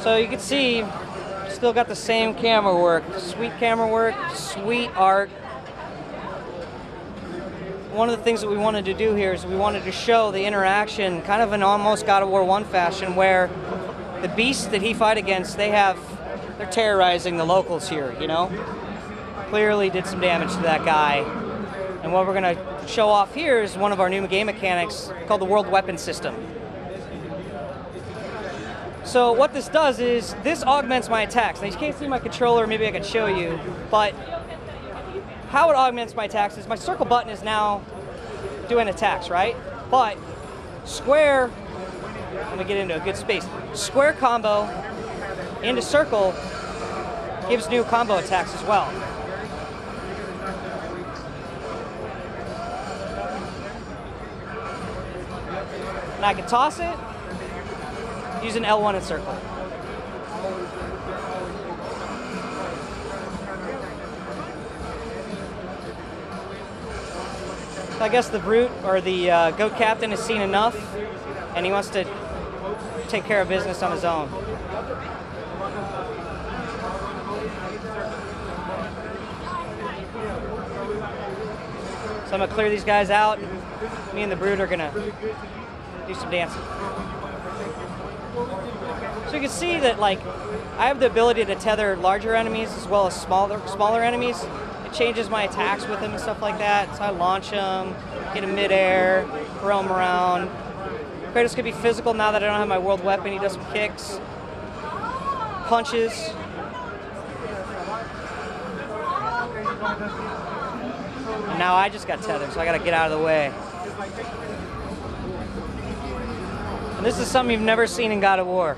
So you can see, still got the same camera work. Sweet camera work, sweet art. One of the things that we wanted to do here is we wanted to show the interaction, kind of in almost God of War 1 fashion, where the beasts that he fight against, they're terrorizing the locals here, you know? Clearly did some damage to that guy. And what we're gonna show off here is one of our new game mechanics called the World Weapon System. So what this does is, this augments my attacks. Now you can't see my controller, maybe I could show you, but how it augments my attacks is my circle button is now doing attacks, right? But square, let me get into a good space. Square combo into circle gives new combo attacks as well. And I can toss it using L1 and circle. So I guess the brute or the goat captain has seen enough, and he wants to take care of business on his own. So I'm gonna clear these guys out. Me and the brute are gonna do some dancing. So you can see that, like, I have the ability to tether larger enemies as well as smaller enemies. It changes my attacks with them and stuff like that. So I launch them, get them midair, throw them around. Kratos could be physical now that I don't have my world weapon. He does some kicks, punches. And now I just got tethered, so I gotta get out of the way. And this is something you've never seen in God of War.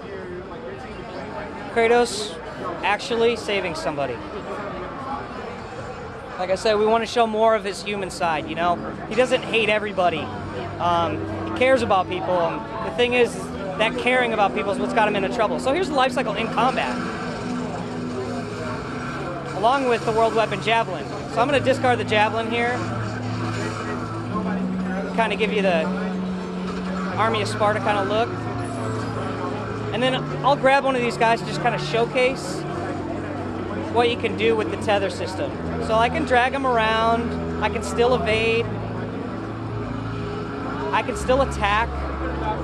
Kratos actually saving somebody. Like I said, we want to show more of his human side, you know? He doesn't hate everybody. He cares about people. The thing is, that caring about people is what's got him into trouble. So here's the life cycle in combat. Along with the world weapon Javelin. So I'm going to discard the Javelin here. Kind of give you the Army of Sparta kind of look. And then I'll grab one of these guys to just kind of showcase what you can do with the tether system. So I can drag them around, I can still evade, I can still attack,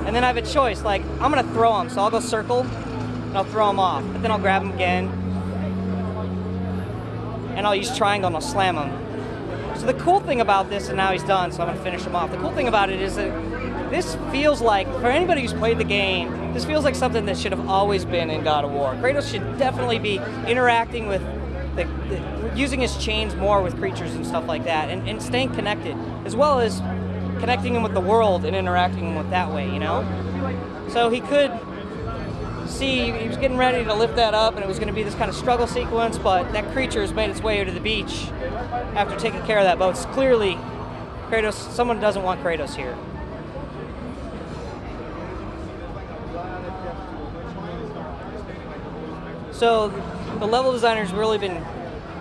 and then I have a choice, like, I'm gonna throw them, so I'll go circle, and I'll throw them off, but then I'll grab them again, and I'll use triangle and I'll slam them. So the cool thing about this, and now he's done, so I'm gonna finish him off, the cool thing about it is that this feels like, for anybody who's played the game, this feels like something that should have always been in God of War. Kratos should definitely be interacting with, using his chains more with creatures and stuff like that, and staying connected, as well as connecting him with the world and interacting with that way, you know? So he could see, he was getting ready to lift that up, and it was going to be this kind of struggle sequence, but that creature has made its way to the beach after taking care of that boat. It's clearly, Kratos, someone doesn't want Kratos here. So the level designer's really been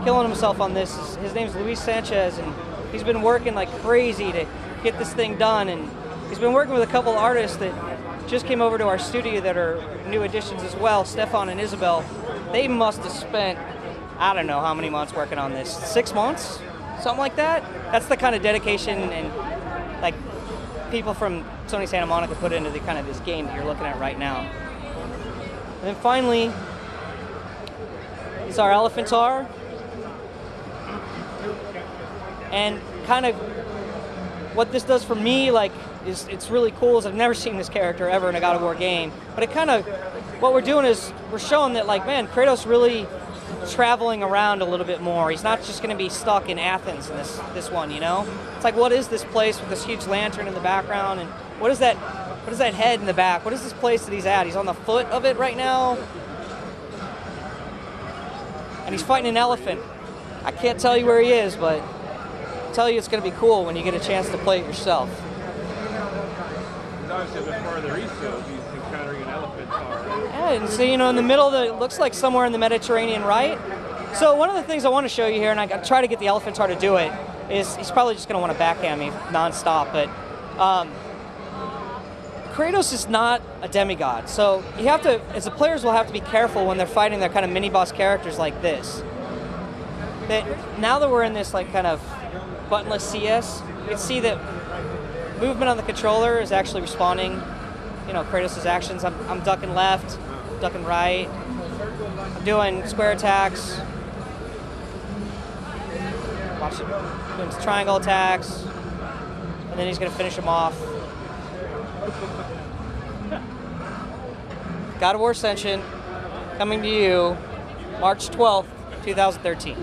killing himself on this. His name's Luis Sanchez, and he's been working like crazy to get this thing done. And he's been working with a couple artists that just came over to our studio that are new additions as well, Stefan and Isabel. They must have spent, I don't know how many months working on this. 6 months? Something like that? That's the kind of dedication and like people from Sony Santa Monica put into the kind of this game that you're looking at right now. And then finally, it's our Elephantar, and kind of what this does for me, like, is it's really cool. Is I've never seen this character ever in a God of War game, but it kind of, what we're doing is we're showing that, like, man, Kratos really traveling around a little bit more. He's not just going to be stuck in Athens in this one, you know. It's like, what is this place with this huge lantern in the background, and what is that head in the back? What is this place that he's at? He's on the foot of it right now. And he's fighting an elephant. I can't tell you where he is, but I'll tell you it's going to be cool when you get a chance to play it yourself. It's obviously a bit farther east, so he's encountering an elephant. Yeah, and so, you know, in the middle of it looks like somewhere in the Mediterranean, right? So one of the things I want to show you here, and I try to get the Elephantar to do it, is he's probably just going to want to backhand me nonstop, but the Kratos is not a demigod, so you have to, as the players will have to be careful when they're fighting their kind of mini-boss characters like this. Now that we're in this like kind of buttonless CS, you can see that movement on the controller is actually responding, you know, Kratos' actions. I'm ducking left, ducking right, I'm doing square attacks, watch it, doing triangle attacks, and then he's going to finish him off. God of War Ascension, coming to you March 12th, 2013.